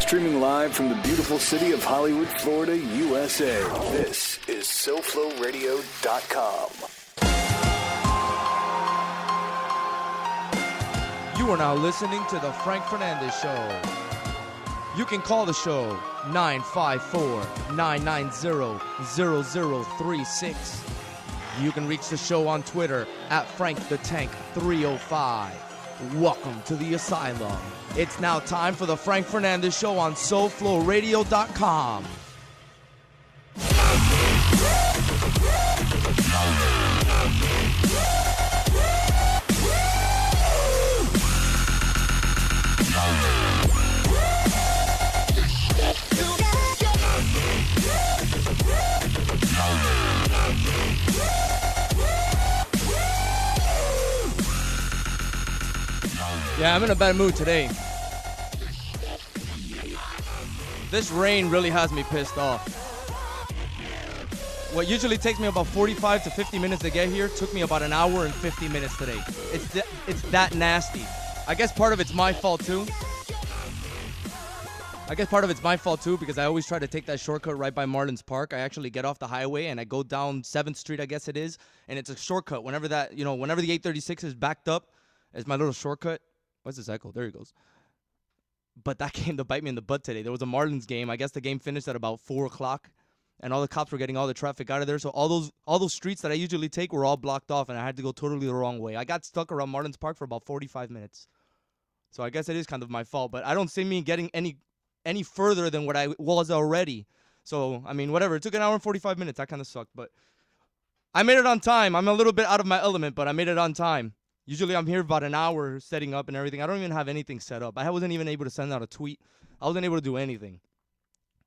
Streaming live from the beautiful city of Hollywood, Florida, USA. This is SoFloRadio.com. You are now listening to The Frank Fernandez Show. You can call the show 954-990-0036. You can reach the show on Twitter at FrankTheTank305. Welcome to the Asylum. It's now time for The Frank Fernandez Show on SoFloRadio.com. Yeah, I'm in a bad mood today. This rain really has me pissed off. What usually takes me about 45 to 50 minutes to get here took me about an hour and 50 minutes today. It's that nasty. I guess part of it's my fault too. Because I always try to take that shortcut right by Marlins Park. I actually get off the highway and I go down 7th Street, I guess it is, and it's a shortcut. Whenever the 836 is backed up, it's my little shortcut. What's this echo? There he goes. But that came to bite me in the butt today. There was a Marlins game. I guess the game finished at about 4 o'clock, and all the cops were getting all the traffic out of there. So all those streets that I usually take were all blocked off, and I had to go totally the wrong way. I got stuck around Marlins Park for about 45 minutes. So I guess it is kind of my fault. But I don't see me getting any further than what I was already. So, I mean, whatever. It took an hour and 45 minutes. That kind of sucked. But I made it on time. I'm a little bit out of my element, but I made it on time. Usually I'm here about an hour setting up and everything. I don't even have anything set up. I wasn't even able to send out a tweet. I wasn't able to do anything.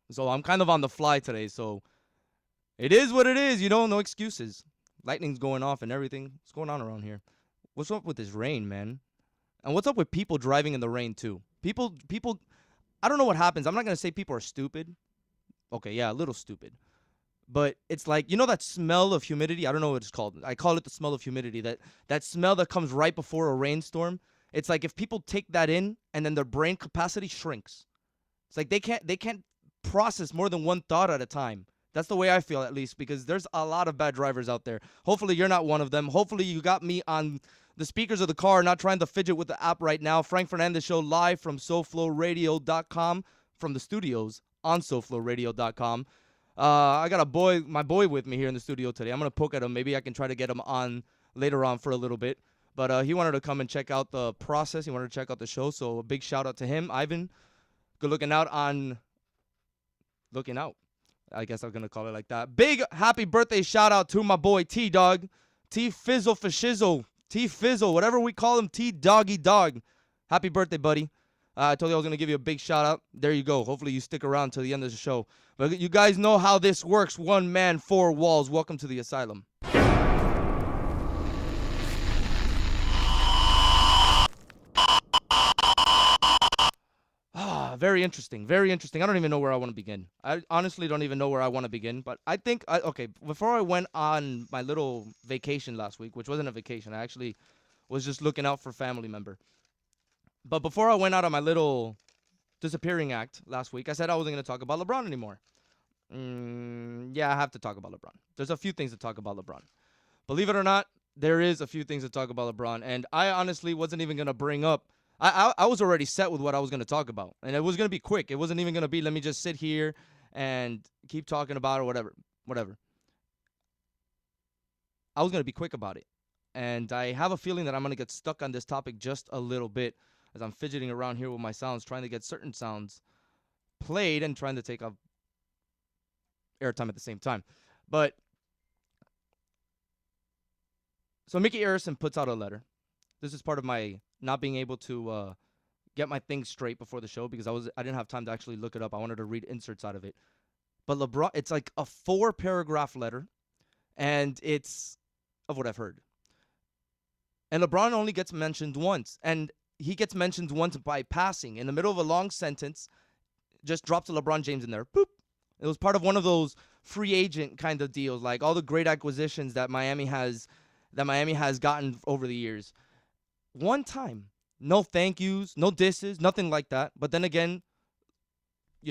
So I'm kind of on the fly today. So it is what it is, no excuses. Lightning's going off and everything. What's going on around here? What's up with this rain, man? And what's up with people driving in the rain too? People, I don't know what happens. I'm not going to say people are stupid. Okay, yeah, a little stupid. But it's like, that smell of humidity? I don't know what it's called. I call it the smell of humidity. That smell that comes right before a rainstorm. It's like if people take that in and then their brain capacity shrinks. It's like they can't process more than one thought at a time. That's the way I feel, at least, because there's a lot of bad drivers out there. Hopefully you're not one of them. Hopefully you got me on the speakers of the car, not trying to fidget with the app right now. Frank Fernandez Show live from SoFloRadio.com, from the studios on SoFloRadio.com. I got my boy with me here in the studio today. I'm going to poke at him. Maybe I can try to get him on later on for a little bit. But he wanted to come and check out the process. He wanted to check out the show. So a big shout out to him. Ivan, good looking out. I guess I'm going to call it like that. Big happy birthday shout out to my boy T-Dog. T-Fizzle for Shizzle. T-Fizzle, whatever we call him. T-Doggy Dog. Happy birthday, buddy. I told you I was going to give you a big shout out. There you go. Hopefully you stick around till the end of the show. But you guys know how this works. One man, 4 walls. Welcome to the Asylum. Very interesting. Very interesting. I don't even know where I want to begin. I honestly don't even know where I want to begin. But I think, before I went on my little vacation last week, which wasn't a vacation. I actually was just looking out for a family member. But before I went out on my little disappearing act last week, I said I wasn't going to talk about LeBron anymore. Yeah, I have to talk about LeBron. There's a few things to talk about LeBron. Believe it or not, there is a few things to talk about LeBron. And I honestly wasn't even going to bring up. I was already set with what I was going to talk about. And it was going to be quick. It wasn't even going to be, let me just sit here and keep talking about it or whatever. I was going to be quick about it. And I have a feeling that I'm going to get stuck on this topic just a little bit as I'm fidgeting around here with my sounds, trying to get certain sounds played and trying to take up airtime at the same time. But so Mickey Arison puts out a letter. This is part of my not being able to get my things straight before the show because I didn't have time to actually look it up. I wanted to read inserts out of it. But LeBron, it's like a 4-paragraph letter, and it's of what I've heard. And LeBron only gets mentioned once, and he gets mentioned once by passing. In the middle of a long sentence, just drops a LeBron James in there. Boop. It was part of one of those free agent kind of deals, like all the great acquisitions that Miami has gotten over the years. One time. No thank yous, no disses, nothing like that. But then again,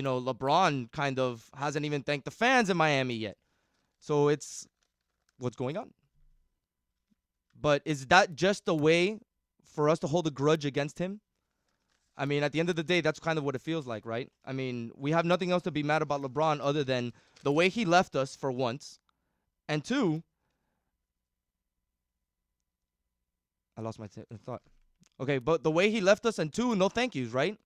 LeBron kind of hasn't even thanked the fans in Miami yet. So it's what's going on. But is that just a way for us to hold a grudge against him? I mean, at the end of the day, that's kind of what it feels like, right? I mean, we have nothing else to be mad about LeBron other than the way he left us, for once. And two, I lost my thought. Okay, but the way he left us, and two, no thank yous, right?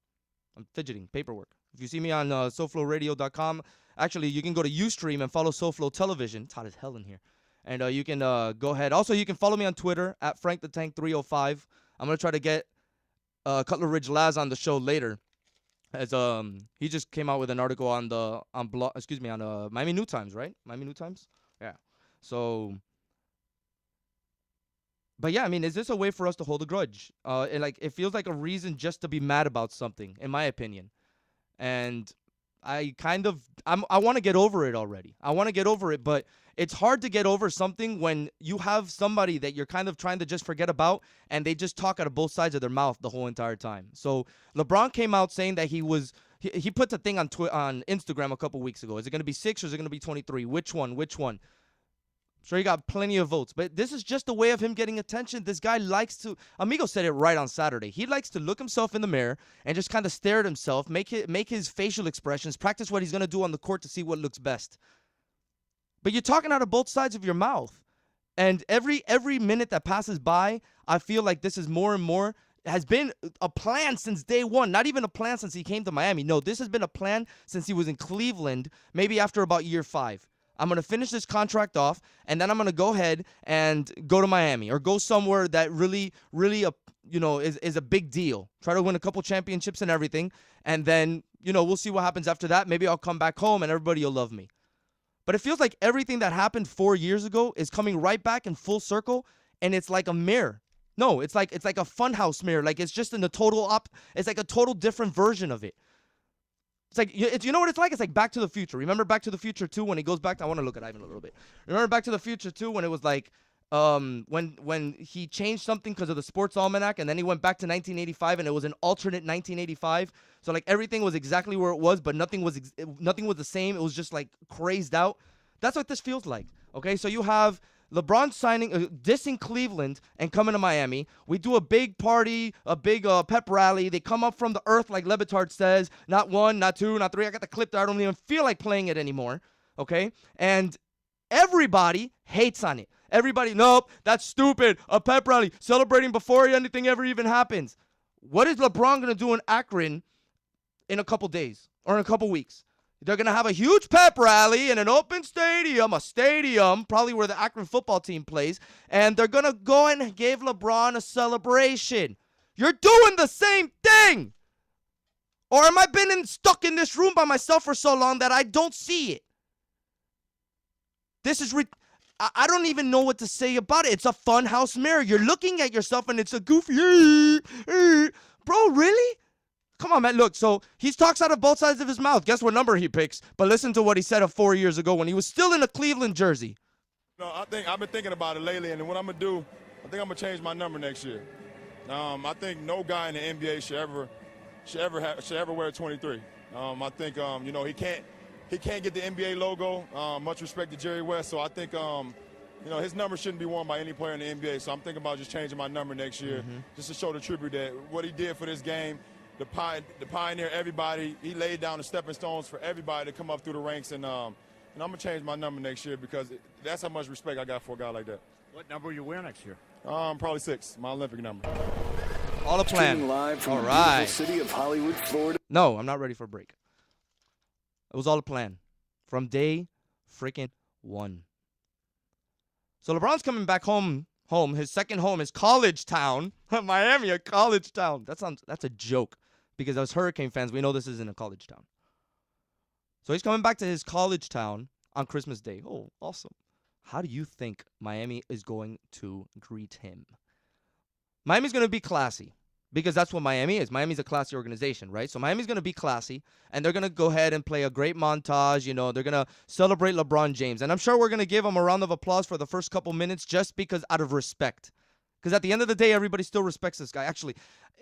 I'm fidgeting. Paperwork. If you see me on SoFloRadio.com, actually, you can go to Ustream and follow SoFlo Television. It's hot as hell in here. And you can go ahead. Also, you can follow me on Twitter at FrankTheTank305. I'm going to try to get Cutler Ridge Laz on the show later, as he just came out with an article on Miami New Times, right? Miami New Times? Yeah. So, but yeah, I mean, is this a way for us to hold a grudge? It feels like a reason just to be mad about something, in my opinion. And I want to get over it already. I want to get over it, but it's hard to get over something when you have somebody that you're kind of trying to just forget about, and they just talk out of both sides of their mouth the whole entire time. So LeBron came out saying that he put the thing on Instagram a couple weeks ago. Is it going to be 6 or is it going to be 23? Which one? I'm sure he got plenty of votes, but this is just a way of him getting attention. This guy likes to, Amigo said it right on Saturday. He likes to look himself in the mirror and just kind of stare at himself, make his facial expressions, practice what he's going to do on the court to see what looks best. But you're talking out of both sides of your mouth. And every minute that passes by, I feel like this is more and more, has been a plan since day one. Not even a plan since he came to Miami. No, this has been a plan since he was in Cleveland, maybe after about year 5. I'm going to finish this contract off, and then I'm going to go ahead and go to Miami or go somewhere that really, really, is a big deal. Try to win a couple championships and everything, and then, we'll see what happens after that. Maybe I'll come back home and everybody will love me. But it feels like everything that happened 4 years ago is coming right back in full circle, and it's like a mirror. No, it's like a funhouse mirror. Like it's just in the total it's like a total different version of it. It's like, you know what it's like? It's like Back to the Future. Remember Back to the Future 2 when he goes back to, I want to look at Ivan a little bit. Remember Back to the Future 2 when it was like, when he changed something because of the sports almanac, and then he went back to 1985 and it was an alternate 1985. So like everything was exactly where it was, but nothing was the same. It was just like crazed out. That's what this feels like. Okay, so you have LeBron dissing Cleveland and coming to Miami. We do a big party, a big pep rally. They come up from the earth, like Le Batard says. Not 1, not 2, not 3. I got the clip there. I don't even feel like playing it anymore. Okay? And everybody hates on it. Everybody, nope, that's stupid. A pep rally, celebrating before anything ever even happens. What is LeBron going to do in Akron in a couple days or in a couple weeks? They're going to have a huge pep rally in an open stadium, probably where the Akron football team plays, and they're going to go and give LeBron a celebration. You're doing the same thing. Or am I stuck in this room by myself for so long that I don't see it? This is I don't even know what to say about it. It's a fun house mirror. You're looking at yourself and it's a goofy, bro, really? Come on, man. Look, so he talks out of both sides of his mouth. Guess what number he picks? But listen to what he said 4 years ago when he was still in a Cleveland jersey. No, I've been thinking about it lately, and what I'm gonna do, I think I'm gonna change my number next year. I think no guy in the NBA should ever wear 23. I think he can't get the NBA logo. Much respect to Jerry West, so I think his number shouldn't be worn by any player in the NBA. So I'm thinking about just changing my number next year, just to show the tribute that what he did for this game. The pioneer, everybody, he laid down the stepping stones for everybody to come up through the ranks, and I'm going to change my number next year because that's how much respect I got for a guy like that. What number will you wear next year? Probably 6, my Olympic number. All a plan. Streaming live from all the right. beautiful city of Hollywood, Florida. No, I'm not ready for a break. It was all a plan from day freaking 1. So LeBron's coming back home, his second home, his college town, Miami, a college town. That's a joke. Because as Hurricane fans, we know this isn't a college town. So he's coming back to his college town on Christmas Day. Oh, awesome. How do you think Miami is going to greet him? Miami's going to be classy because that's what Miami is. Miami's a classy organization, right? So Miami's going to be classy, and they're going to go ahead and play a great montage. They're going to celebrate LeBron James. And I'm sure we're going to give him a round of applause for the first couple minutes just because out of respect. Because at the end of the day, everybody still respects this guy. Actually,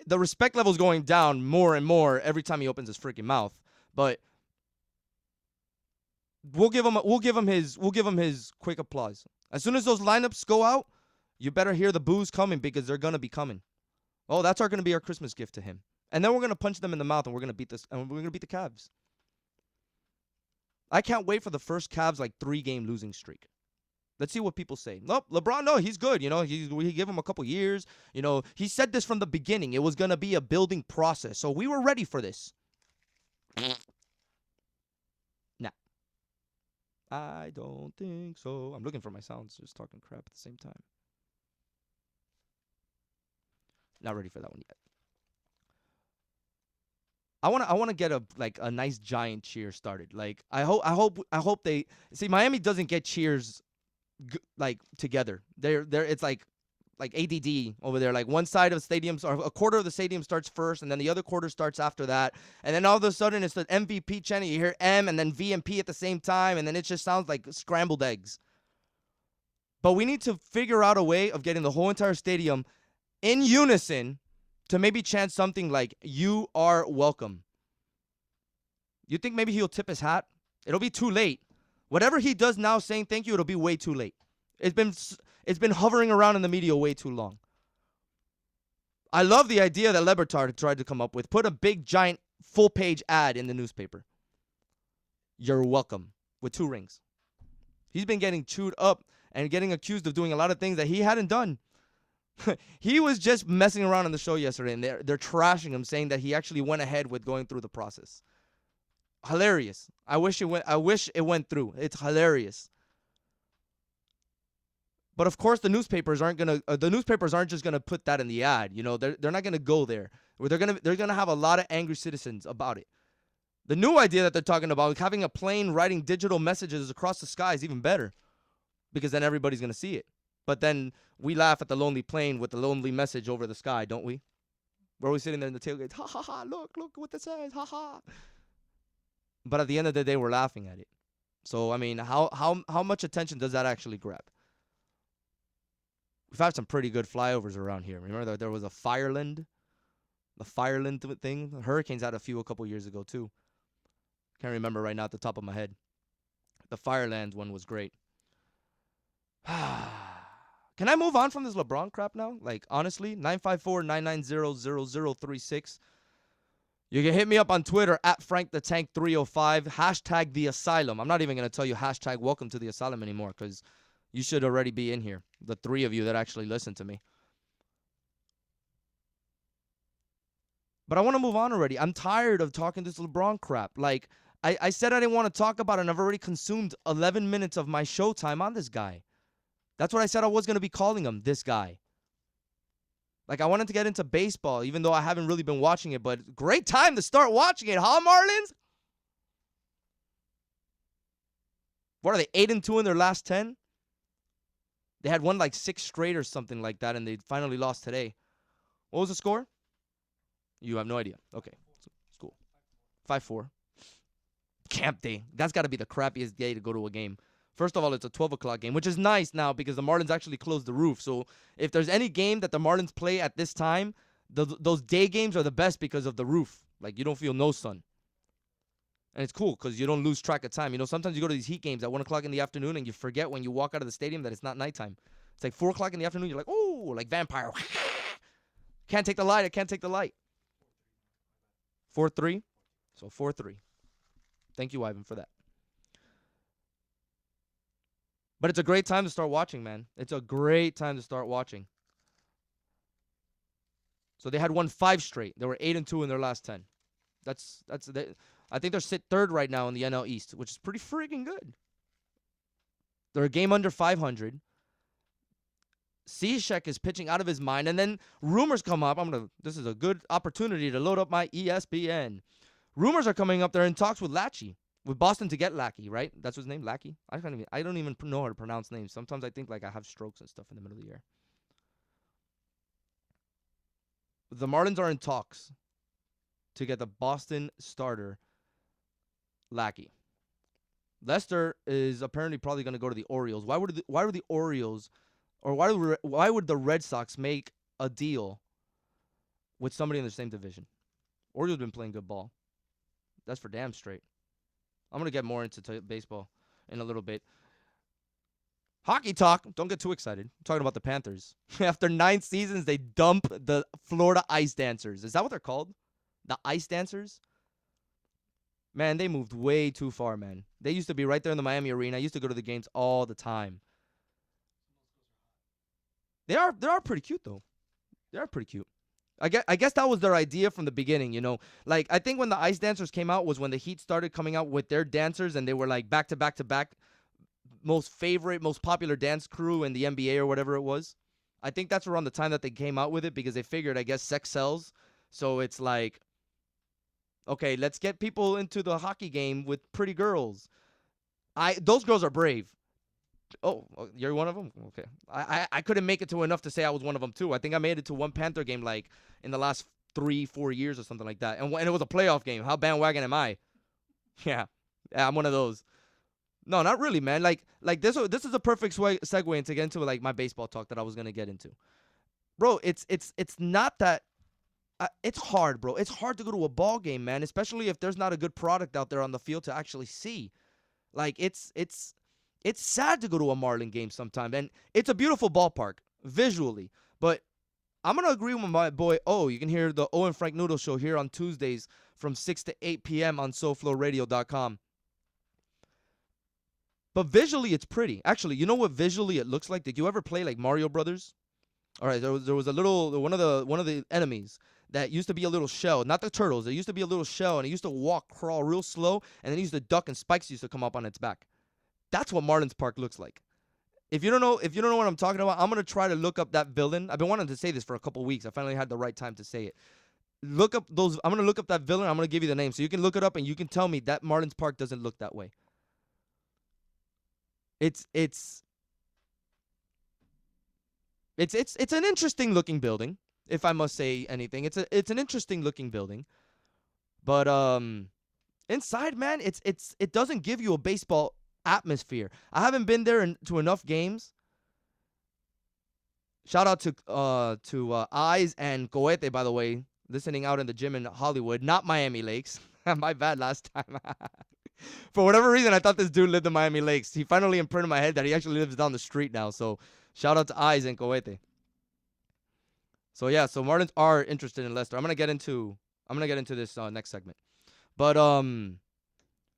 the respect level is going down more and more every time he opens his freaking mouth. But We'll give him his quick applause. As soon as those lineups go out, you better hear the boos coming because they're gonna be coming. Oh, that's gonna be our Christmas gift to him. And then we're gonna punch them in the mouth and we're gonna beat the Cavs. I can't wait for the first Cavs 3-game losing streak. Let's see what people say. Nope, LeBron, no, he's good. We give him a couple years. He said this from the beginning. It was gonna be a building process. So we were ready for this. Nah. I don't think so. I'm looking for my sounds, just talking crap at the same time. Not ready for that one yet. I want to get a nice giant cheer started. I hope they see Miami doesn't get cheers together. It's like ADD over there. Like one side of stadiums or a quarter of the stadium starts first, and then the other quarter starts after that, and then all of a sudden it's the MVP chanting. You hear M and then V and P at the same time, and then it just sounds like scrambled eggs. But we need to figure out a way of getting the whole entire stadium in unison to maybe chant something like "You are welcome." You think maybe he'll tip his hat? It'll be too late. Whatever he does now saying thank you, it'll be way too late. It's been hovering around in the media way too long. I love the idea that Lebertard tried to come up with. Put a big, giant, full-page ad in the newspaper. You're welcome. With 2 rings. He's been getting chewed up and getting accused of doing a lot of things that he hadn't done. He was just messing around on the show yesterday, and they're trashing him, saying that he actually went ahead with going through the process. Hilarious. I wish it went through. It's hilarious. But of course, the newspapers aren't just gonna put that in the ad. They're not gonna go there. They're gonna have a lot of angry citizens about it. The new idea that they're talking about, having a plane writing digital messages across the sky, is even better, because then everybody's gonna see it. But then we laugh at the lonely plane with the lonely message over the sky, don't we? We're always sitting there in the tailgate, ha ha ha, look what this says, ha ha. But at the end of the day, we're laughing at it. So I mean, how much attention does that actually grab? We've had some pretty good flyovers around here. Remember that there was a the Fireland thing? The Hurricanes had a couple years ago too. Can't remember right now at the top of my head. The Fireland one was great. Can I move on from this LeBron crap now? Honestly, 954-990-0036. You can hit me up on Twitter at FrankTheTank305, hashtag The Asylum. I'm not even going to tell you hashtag Welcome to the Asylum anymore, because you should already be in here, the 3 of you that actually listen to me. But I want to move on already. I'm tired of talking this LeBron crap. I said I didn't want to talk about it, and I've already consumed 11 minutes of my showtime on this guy. That's what I said I was going to be calling him, this guy. I wanted to get into baseball, even though I haven't really been watching it, but great time to start watching it, huh, Marlins? What are they, 8-2 in their last 10? They had won 6 straight or something like that, and they finally lost today. What was the score? You have no idea. Okay, it's cool. 5-4. Camp day. That's got to be the crappiest day to go to a game. First of all, it's a 12 o'clock game, which is nice now because the Marlins actually closed the roof. So if there's any game that the Marlins play at this time, those day games are the best because of the roof. You don't feel no sun. And it's cool because you don't lose track of time. Sometimes you go to these Heat games at 1 o'clock in the afternoon and you forget when you walk out of the stadium that it's not nighttime. It's 4 o'clock in the afternoon. You're like, oh, like vampire. Can't take the light. I can't take the light. 4-3. So 4-3. Thank you, Ivan, for that. But it's a great time to start watching, man. It's a great time to start watching. So they had won 5 straight. They were 8-2 in their last 10. I think they're sit 3rd right now in the NL East, which is pretty freaking good. They're a game under 500. Cishek is pitching out of his mind, and then rumors come up. This is a good opportunity to load up my ESPN. Rumors are coming up. They're in talks with Boston to get Lackey, right? That's his name, Lackey. I don't even know how to pronounce names. Sometimes I think I have strokes and stuff in the middle of the year. The Marlins are in talks to get the Boston starter, Lackey. Lester is apparently probably going to go to the Orioles. Why would the Orioles, or why would the Red Sox make a deal with somebody in the same division? Orioles been playing good ball. That's for damn straight. I'm going to get more into baseball in a little bit. Hockey talk. Don't get too excited. I'm talking about the Panthers. After 9 seasons, they dump the Florida Ice Dancers. Is that what they're called? The Ice Dancers? Man, they moved way too far, man. They used to be right there in the Miami Arena. I used to go to the games all the time. They are pretty cute, though. They are pretty cute. I guess that was their idea from the beginning, you know. Like, I think when the Ice Dancers came out was when the Heat started coming out with their dancers, and they were like back to back to back most popular dance crew in the NBA or whatever it was. I think that's around the time that they came out with it because they figured, I guess, sex sells. So it's like, okay, let's get people into the hockey game with pretty girls. Those girls are brave. Oh, you're one of them? Okay. I couldn't make it to enough to say I was one of them, too. I think I made it to one Panther game, like, in the last 3-4 years or something like that. And it was a playoff game. How bandwagon am I? Yeah, I'm one of those. No, not really, man. Like this is a perfect segue to get into, like, my baseball talk that I was going to get into. Bro, it's not that... it's hard, bro. It's hard to go to a ball game, man, especially if there's not a good product out there on the field to actually see. Like, it's sad to go to a Marlin game sometime, and it's a beautiful ballpark, visually. But I'm going to agree with my boy O. You can hear the O and Frank Noodle Show here on Tuesdays from 6 to 8 p.m. on SoFloRadio.com. But visually, it's pretty. Actually, you know what visually it looks like? Did you ever play, like, Mario Brothers? All right, there was a little, one of the enemies that used to be a little shell. Not the turtles. It used to be a little shell, and it used to crawl real slow, and then it used to duck, and spikes used to come up on its back. That's what Marlins Park looks like. If you don't know what I'm talking about, I'm going to try to look up that villain. I've been wanting to say this for a couple weeks. I finally had the right time to say it. Look up those. I'm going to look up that villain. I'm going to give you the name. So you can look it up and you can tell me that Marlins Park doesn't look that way. It's an interesting looking building, if I must say anything. It's an interesting looking building. But inside, man, it doesn't give you a baseball atmosphere. I haven't been there to enough games. Shout out to Eyes and Cohete, by the way, listening out in the gym in Hollywood, not Miami Lakes. My bad last time. For whatever reason, I thought this dude lived in Miami Lakes. He finally imprinted my head that he actually lives down the street now. So shout out to Eyes and Cohete. So yeah, so Marlins are interested in Lester. I'm gonna get into this next segment. But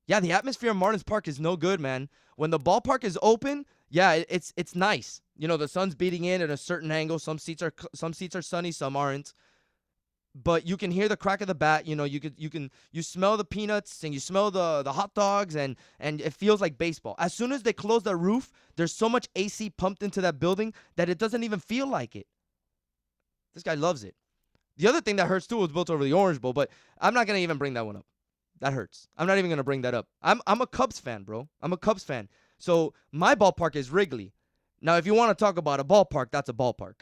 yeah, the atmosphere in Marlins Park is no good, man. When the ballpark is open, yeah, it's nice. You know, the sun's beating in at a certain angle. Some seats are sunny, some aren't. But you can hear the crack of the bat. You know, you smell the peanuts and you smell the hot dogs and it feels like baseball. As soon as they close the roof, there's so much AC pumped into that building that it doesn't even feel like it. This guy loves it. The other thing that hurts too was built over the Orange Bowl, but I'm not gonna even bring that one up. That hurts. I'm not even gonna bring that up. I'm a Cubs fan, bro. I'm a Cubs fan. So my ballpark is Wrigley. Now, if you want to talk about a ballpark, that's a ballpark.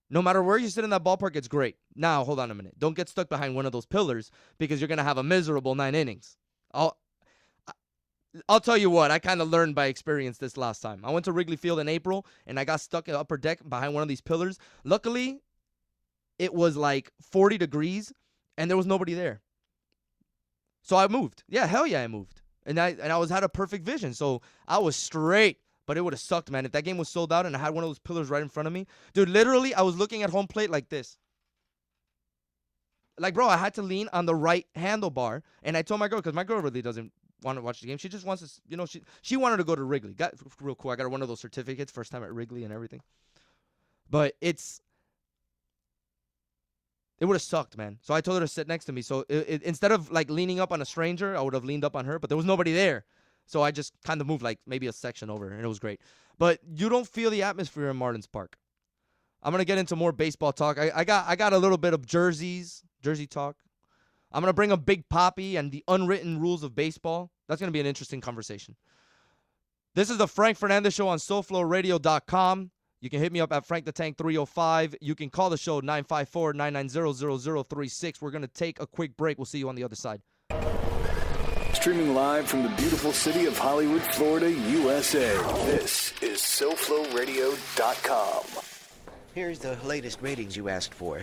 No matter where you sit in that ballpark, it's great. Now, hold on a minute. Don't get stuck behind one of those pillars because you're going to have a miserable 9 innings. I'll tell you what. I kind of learned by experience this last time. I went to Wrigley Field in April, and I got stuck in the upper deck behind one of these pillars. Luckily, it was like 40 degrees, and there was nobody there. So I moved. Yeah, hell yeah, I moved. And I had a perfect vision, so I was straight. But it would have sucked, man. If that game was sold out and I had one of those pillars right in front of me. Dude, literally, I was looking at home plate like this. Like, bro, I had to lean on the right handlebar. And I told my girl, because my girl really doesn't want to watch the game. She just wants to, you know, she wanted to go to Wrigley. Got real cool. I got her one of those certificates, first time at Wrigley and everything. But it would have sucked, man. So I told her to sit next to me. So instead of, like, leaning up on a stranger, I would have leaned up on her. But there was nobody there. So I just kind of moved like maybe a section over, and it was great. But you don't feel the atmosphere in Marlins Park. I'm going to get into more baseball talk. I got a little bit of jersey talk. I'm going to bring up Big Papi and the unwritten rules of baseball. That's going to be an interesting conversation. This is the Frank Fernandez Show on SoFloRadio.com. You can hit me up at Frank the Tank 305. You can call the show 954-990-0036. We're going to take a quick break. We'll see you on the other side. Streaming live from the beautiful city of Hollywood, Florida, USA. This is SoFloRadio.com. Here's the latest ratings you asked for.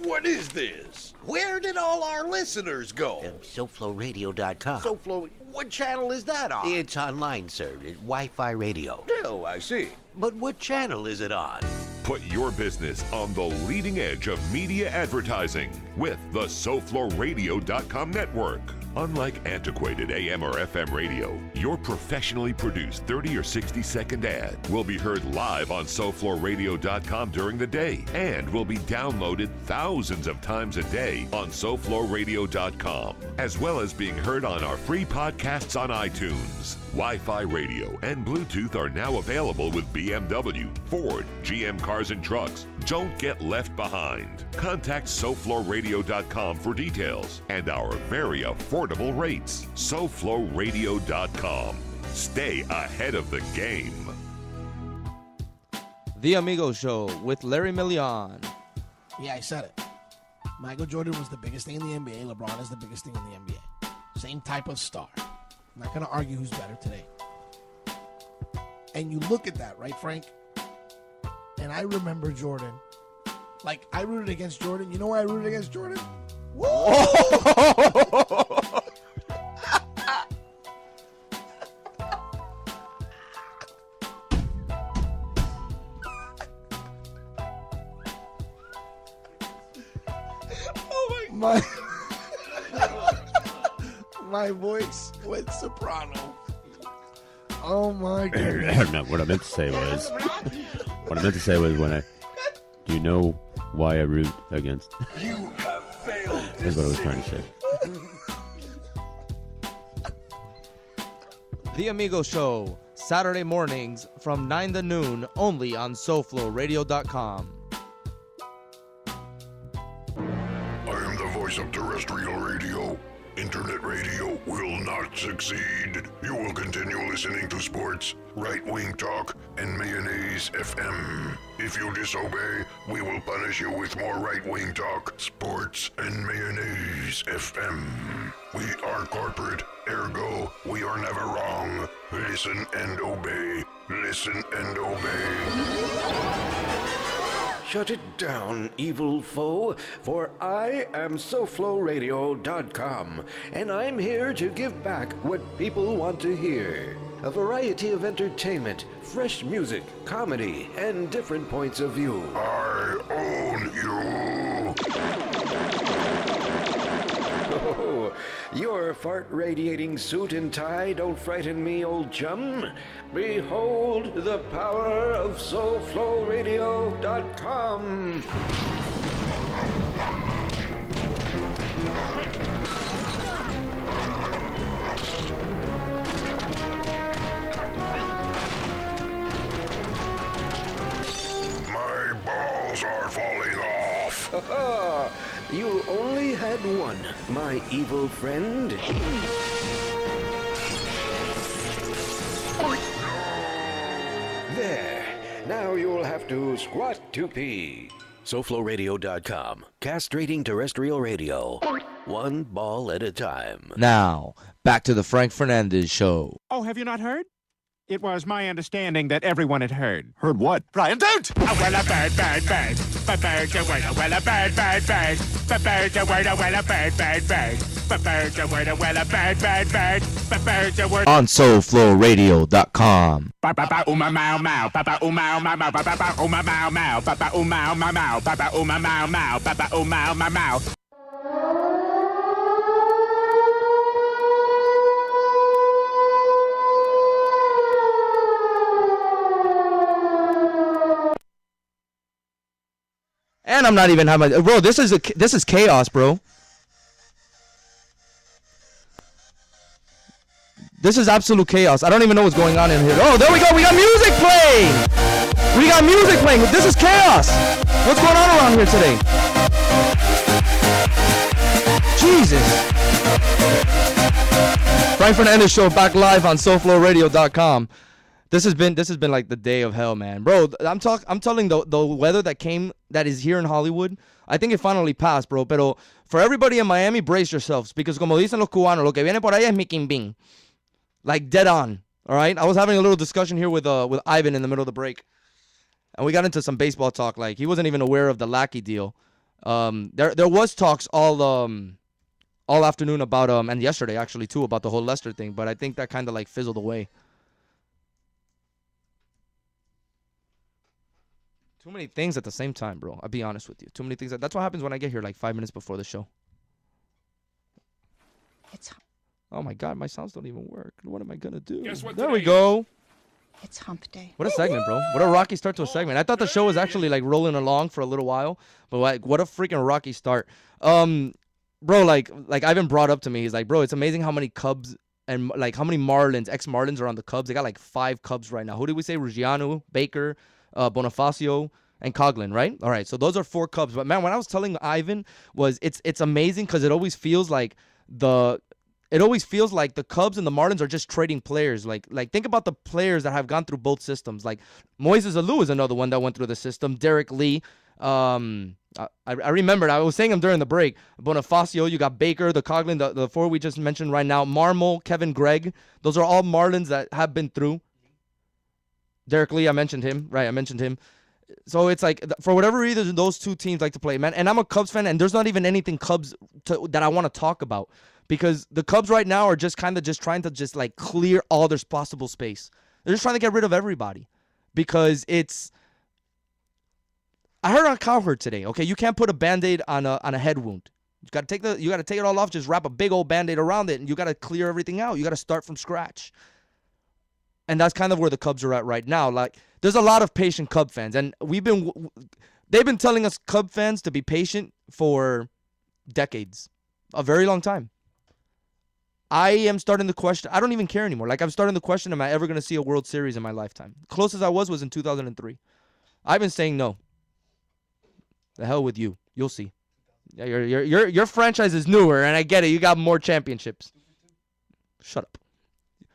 What is this? Where did all our listeners go? SoFloRadio.com. SoFlo, what channel is that on? It's online, sir. Wi-Fi radio. Oh, I see. But what channel is it on? Put your business on the leading edge of media advertising with the SoFloRadio.com network. Unlike antiquated AM or FM radio, your professionally produced 30 or 60-second ad will be heard live on SoFloRadio.com during the day and will be downloaded thousands of times a day on SoFloRadio.com, as well as being heard on our free podcasts on iTunes. Wi-Fi radio and Bluetooth are now available with BMW, Ford, GM Cars and Trucks. Don't get left behind. Contact SoFloRadio.com for details and our very affordable rates. SoFloRadio.com. Stay ahead of the game. The Amigo Show with Larry Million. Yeah, I said it. Michael Jordan was the biggest thing in the NBA. LeBron is the biggest thing in the NBA. Same type of star. I'm not going to argue who's better today. And you look at that, right, Frank? And I remember Jordan. Like, I rooted against Jordan. You know why I rooted against Jordan? Whoa! My voice went soprano. Oh my god. No, what I meant to say was when do you know why I root against? You have failed. That's what I was trying to say. The Amigo Show, Saturday mornings from 9 to noon, only on SoFloRadio.com. I am the voice of terrestrial radio. Internet radio will not succeed. You will continue listening to sports, right-wing talk, and mayonnaise FM. If you disobey, we will punish you with more right-wing talk, sports, and mayonnaise FM. We are corporate, ergo, we are never wrong. Listen and obey. Listen and obey. Shut it down, evil foe, for I am SoFloRadio.com, and I'm here to give back what people want to hear. A variety of entertainment, fresh music, comedy, and different points of view. I own you. Oh, your fart-radiating suit and tie don't frighten me, old chum. Behold the power of SoFloRadio.com. My balls are falling off. You only had one, my evil friend. There. Now you'll have to squat to pee. SoFloRadio.com. Castrating terrestrial radio. One ball at a time. Now, back to the Frank Fernandez Show. Oh, have you not heard? It was my understanding that everyone had heard. Heard what? Brian, don't! Oh, well, a bird, bird, bird. But bird, a word, well, a bird, bird, bird. But bird, a word, well, a bird, bird, bird. But bird, a word, well, a bird, bird, bird. But bird, a word. On SoFloRadio.com. Papa uma mau mau, papa uma mau mau, papa uma mau mau, papa uma mau mau, papa uma mau mau, papa uma mau mau. And I'm not even having my... Bro, this is chaos, bro. This is absolute chaos. I don't even know what's going on in here. Oh, there we go. We got music playing. We got music playing. This is chaos. What's going on around here today? Jesus. Frank Fernandez Show back live on SoFloRadio.com. This has been like the day of hell, man, bro. I'm telling the weather that is here in Hollywood. I think it finally passed, bro. Pero for everybody in Miami, brace yourselves because como dicen los cubanos, lo que viene por ahí es mi quimbín. Like dead on. All right. I was having a little discussion here with Ivan in the middle of the break, and we got into some baseball talk. Like, he wasn't even aware of the Lackey deal. There was talks all afternoon about and yesterday actually too about the whole Lester thing, but I think that kind of like fizzled away. Too many things at the same time, bro. I'll be honest with you. Too many things. That's what happens when I get here like 5 minutes before the show. Oh my God, my sounds don't even work. What am I gonna do? There we go. It's hump day. What a segment, bro. What a rocky start to a segment. I thought the show was actually like rolling along for a little while, but like what a freaking rocky start. Bro, like Ivan brought up to me, he's like, bro, it's amazing how many Cubs and like how many Marlins, ex-Marlins are on the Cubs. They got like 5 Cubs right now. Who did we say? Ruggiano, Baker, Bonifacio, and Coughlin, right? All right, so those are 4 Cubs. But man, when I was telling Ivan, it's amazing because it always feels like the Cubs and the Marlins are just trading players. Like think about the players that have gone through both systems. Like Moises Alou is another one that went through the system. Derek Lee. I remembered. I was saying him during the break. Bonifacio, you got Baker, the Coughlin, the 4 we just mentioned right now. Marmol, Kevin Gregg. Those are all Marlins that have been through. Derek Lee, I mentioned him. Right, I mentioned him. So it's like, for whatever reason, those 2 teams like to play, man. And I'm a Cubs fan, and there's not even anything Cubs that I want to talk about. Because the Cubs right now are just kind of just trying to just like clear all their possible space. They're just trying to get rid of everybody. Because it's... I heard on Cowherd today, okay, you can't put a Band-Aid on a head wound. You gotta take it all off, just wrap a big old Band-Aid around it, and you gotta clear everything out. You gotta start from scratch. And that's kind of where the Cubs are at right now. Like, there's a lot of patient Cub fans, and they've been telling us Cub fans to be patient for decades. A very long time. I am starting to question. I don't even care anymore. Like, I'm starting to question, am I ever going to see a World Series in my lifetime? The closest I was in 2003. I've been saying no. The hell with you. You'll see. Yeah, your franchise is newer, and I get it. You got more championships. Shut up.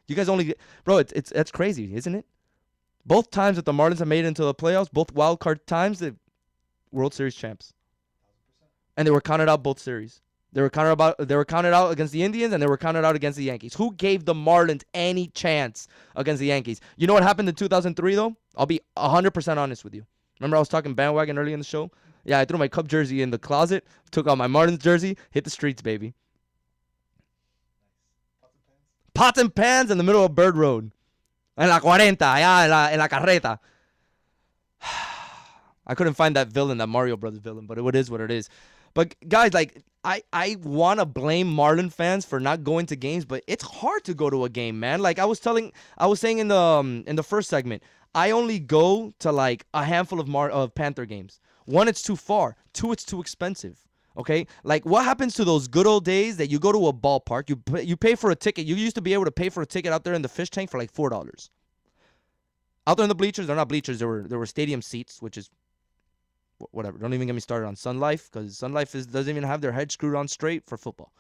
You guys only get... Bro, that's crazy, isn't it? Both times that the Marlins have made it into the playoffs, both wild card times, the World Series champs. And they were counted out both series. They were counted out against the Indians, and they were counted out against the Yankees. Who gave the Marlins any chance against the Yankees? You know what happened in 2003, though? I'll be 100% honest with you. Remember I was talking bandwagon early in the show? Yeah, I threw my Cub jersey in the closet, took out my Marlins jersey, hit the streets, baby. Pots and pans in the middle of Bird Road. En la 40, allá en la carreta. I couldn't find that villain, that Mario Brothers villain, but it is what it is. But guys, like, I want to blame Marlin fans for not going to games, but it's hard to go to a game, man. Like I was saying in the first segment, I only go to like a handful of Panther games. 1, it's too far. 2, it's too expensive. Okay, like what happens to those good old days that you go to a ballpark, you pay for a ticket. You used to be able to pay for a ticket out there in the fish tank for like $4. Out there in the bleachers, they're not bleachers. There were stadium seats, which is whatever. Don't even get me started on Sun Life, because Sun Life doesn't even have their head screwed on straight for football.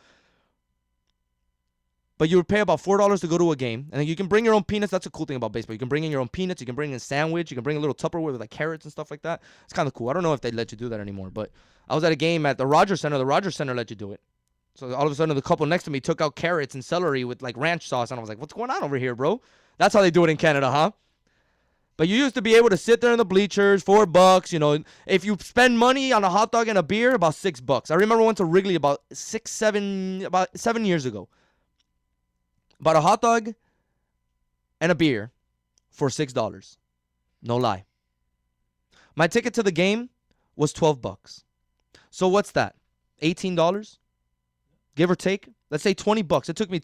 But you would pay about $4 to go to a game, and then you can bring your own peanuts. That's a cool thing about baseball. You can bring in your own peanuts. You can bring in a sandwich. You can bring a little Tupperware with like carrots and stuff like that. It's kind of cool. I don't know if they let you do that anymore, but I was at a game at the Rogers Center. The Rogers Center let you do it. So all of a sudden, the couple next to me took out carrots and celery with like ranch sauce, and I was like, "What's going on over here, bro?" That's how they do it in Canada, huh? But you used to be able to sit there in the bleachers, $4. You know, if you spend money on a hot dog and a beer, about $6. I remember I went to Wrigley about 7 years ago. Bought a hot dog and a beer for $6. No lie. My ticket to the game was $12. So what's that? $18? Give or take? Let's say $20. It took me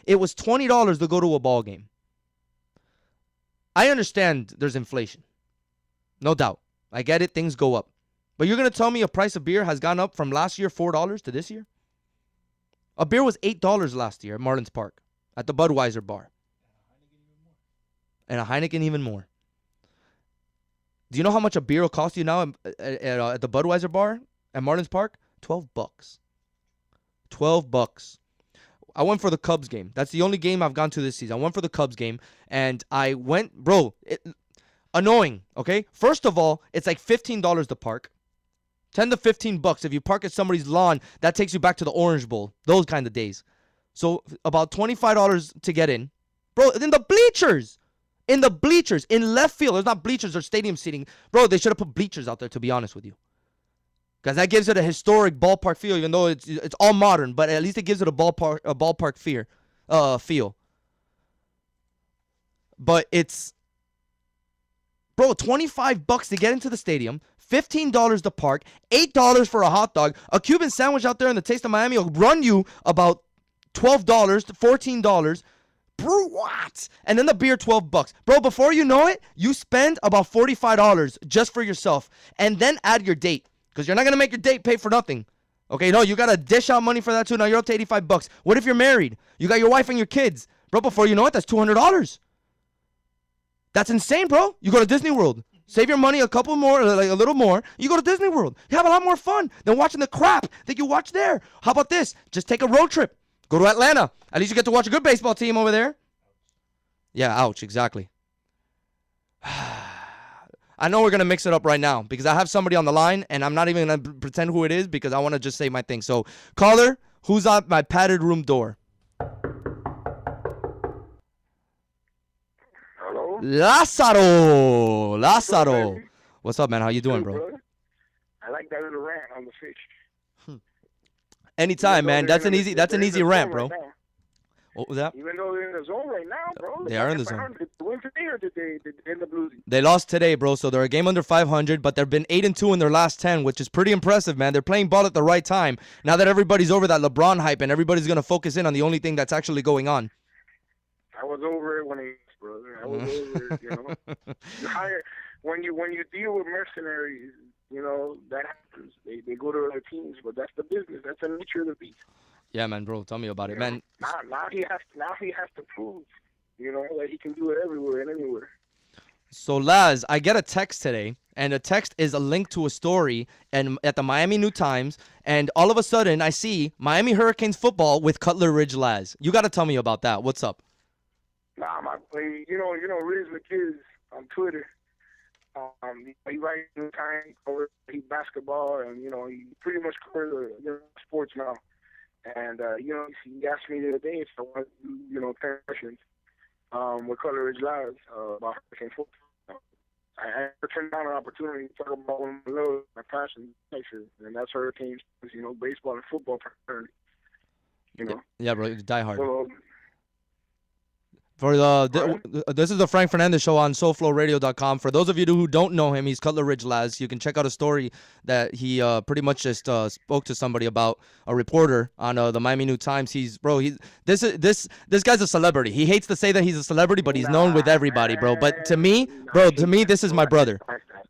it was $20 to go to a ball game. I understand there's inflation. No doubt. I get it. Things go up. But you're going to tell me a price of beer has gone up from last year, $4 to this year? A beer was $8 last year at Marlins Park at the Budweiser bar. And a Heineken even more. Do you know how much a beer will cost you now at the Budweiser bar at Marlins Park? $12. $12. I went for the Cubs game. That's the only game I've gone to this season. I went for the Cubs game, and I went, bro, annoying, okay? First of all, it's like $15 to park. $10 to $15. If you park at somebody's lawn, that takes you back to the Orange Bowl, those kind of days. So about $25 to get in. Bro, in the bleachers. In the bleachers, in left field. There's not bleachers or stadium seating. Bro, they should have put bleachers out there, to be honest with you. Because that gives it a historic ballpark feel, even though it's all modern. But at least it gives it a ballpark feel. But it's, bro, $25 to get into the stadium, $15 to park, $8 for a hot dog. A Cuban sandwich out there in the Taste of Miami will run you about $12 to $14. Bro, what? And then the beer, $12. Bro, before you know it, you spend about $45 just for yourself. And then add your date. Because you're not going to make your date pay for nothing. Okay, no, you got to dish out money for that too. Now you're up to $85. What if you're married? You got your wife and your kids. Bro, before you know it, that's $200. That's insane, bro. You go to Disney World. Save your money a couple more, like a little more. You go to Disney World. You have a lot more fun than watching the crap that you watch there. How about this? Just take a road trip. Go to Atlanta. At least you get to watch a good baseball team over there. Yeah, ouch, exactly. I know we're going to mix it up right now because I have somebody on the line, and I'm not even going to pretend who it is because I want to just say my thing. So, caller, who's at my padded room door? Hello? Lázaro. What's up, man? How you doing, bro? I like that little rant on the fish. Anytime, man. That's an easy rant, bro. What was that? Even though they're in the zone right now, bro. They are in the zone. Did they win today or did they end up losing? They lost today, bro, so they're a game under 500, but they've been 8-2 in their last 10, which is pretty impressive, man. They're playing ball at the right time. Now that everybody's over that LeBron hype and everybody's going to focus in on the only thing that's actually going on. I was over it when he, brother. I was over it, you know. When you deal with mercenaries, you know, that happens. They go to other teams, but that's the business. That's the nature of the beast. Yeah, man, bro. Tell me about it, man. Now he has to prove, you know, that he can do it everywhere and anywhere. So, Laz, I get a text today, and the text is a link to a story and at the Miami New Times, and all of a sudden I see Miami Hurricanes football with Cutler Ridge Laz. You got to tell me about that. What's up? Nah, you know, Riz McKiz on Twitter. He writes New Times over basketball, and you know he pretty much covers sports now. And you know he asked me the other day if I want to do 10 questions with Cutler Ridge Laz about Hurricane football. I turned down an opportunity to talk about one of my loves, my passion, and that's Hurricanes. You know, baseball and football primarily. You know. Yeah, bro, die hard. So, For this is the Frank Fernandez show on SoFloRadio.com. For those of you who don't know him, he's Cutler Ridge Laz. You can check out a story that he pretty much just spoke to somebody about, a reporter on the Miami New Times. This guy's a celebrity. He hates to say that he's a celebrity, but he's known with everybody, bro. But to me, this is my brother.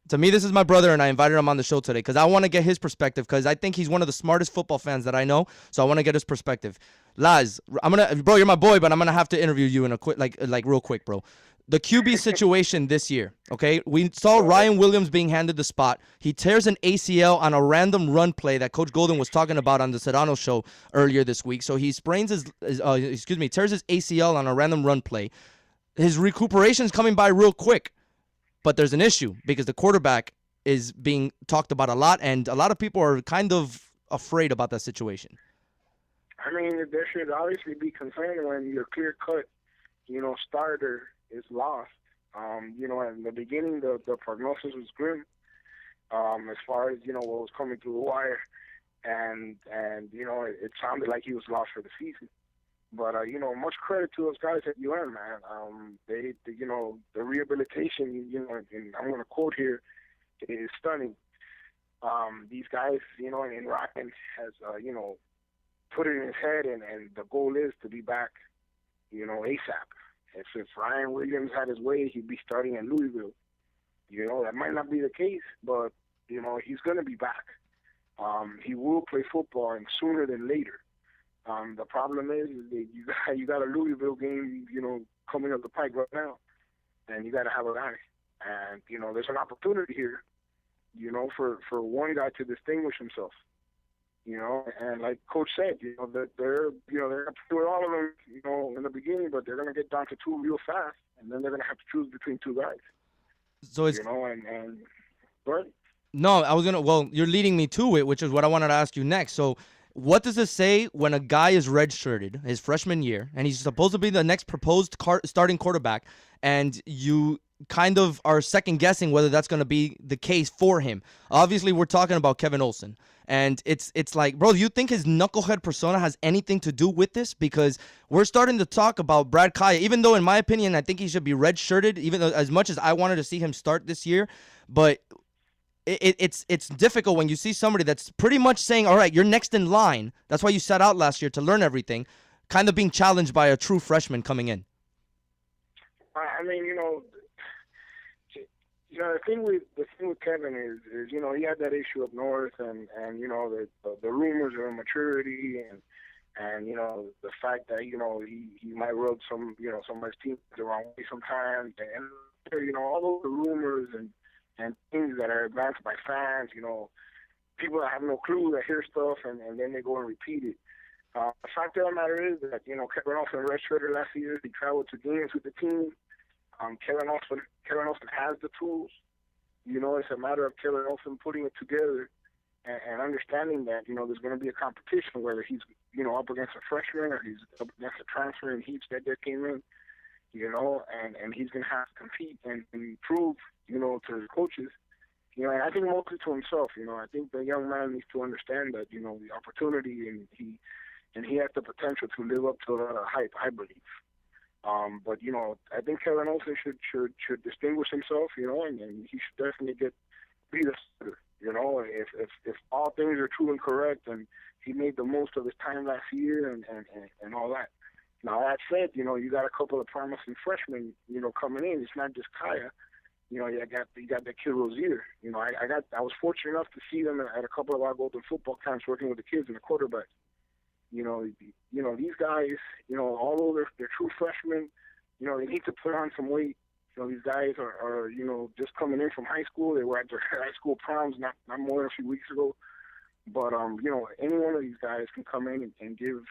To me, this is my brother, and I invited him on the show today because I want to get his perspective because I think he's one of the smartest football fans that I know. So I want to get his perspective. Laz, bro, you're my boy, but I'm gonna have to interview you in a quick, like real quick, bro. The QB situation this year, okay? We saw Ryan Williams being handed the spot. He tears an ACL on a random run play that Coach Golden was talking about on the Sedano show earlier this week. So he tears his ACL on a random run play. His recuperation's coming by real quick, but there's an issue because the quarterback is being talked about a lot, and a lot of people are kind of afraid about that situation. I mean, there should obviously be concern when your clear-cut, starter is lost. In the beginning, the prognosis was grim as far as, what was coming through the wire. And it sounded like he was lost for the season. But, much credit to those guys at UM, man. The rehabilitation, and I'm going to quote here, is stunning. These guys, and Ryan has, put it in his head, and the goal is to be back, ASAP. If Ryan Williams had his way, he'd be starting at Louisville. That might not be the case, but, he's going to be back. He will play football, and sooner than later. The problem is that you got a Louisville game, coming up the pike right now, and you got to have a guy. And, there's an opportunity here, for one guy to distinguish himself. And like Coach said, that they're going to play with all of them, in the beginning, but they're going to get down to two real fast, and then they're going to have to choose between two guys. So it's but no, you're leading me to it, which is what I wanted to ask you next. So What does it say when a guy is redshirted his freshman year and he's supposed to be the next proposed starting quarterback, and you kind of are second guessing whether that's going to be the case for him? Obviously, we're talking about Kevin Olsen. And it's like, bro, do you think his knucklehead persona has anything to do with this? Because we're starting to talk about Brad Kaya, even though, in my opinion, I think he should be redshirted, even though as much as I wanted to see him start this year. But it's difficult when you see somebody that's pretty much saying, all right, you're next in line. That's why you set out last year to learn everything, kind of being challenged by a true freshman coming in. I mean, the thing with Kevin is he had that issue up north, and the rumors of immaturity and the fact that he might rub somebody's team the wrong way sometimes, and all of the rumors and things that are advanced by fans, people that have no clue that hear stuff and then they go and repeat it. The fact of the matter is that Kevin Olsen redshirted last year. He traveled to games with the team. Kevin Olsen has the tools. It's a matter of Kevin Olsen putting it together and understanding that, there's going to be a competition, whether he's, up against a freshman or he's up against a transfer in heats that came in, and he's going to have to compete and prove, to his coaches, and I think mostly to himself, I think the young man needs to understand that, the opportunity and he has the potential to live up to a lot of hype, I believe. But I think Kevin Olsen should distinguish himself, and he should definitely be the starter. If all things are true and correct, and he made the most of his time last year and all that. Now that said, you got a couple of promising freshmen, coming in. It's not just Kaya. You got that kid Rozier. I was fortunate enough to see them at a couple of our Golden football camps working with the kids and the quarterback. These guys, although they're true freshmen, they need to put on some weight. These guys are just coming in from high school. They were at their high school proms not more than a few weeks ago. But any one of these guys can come in and give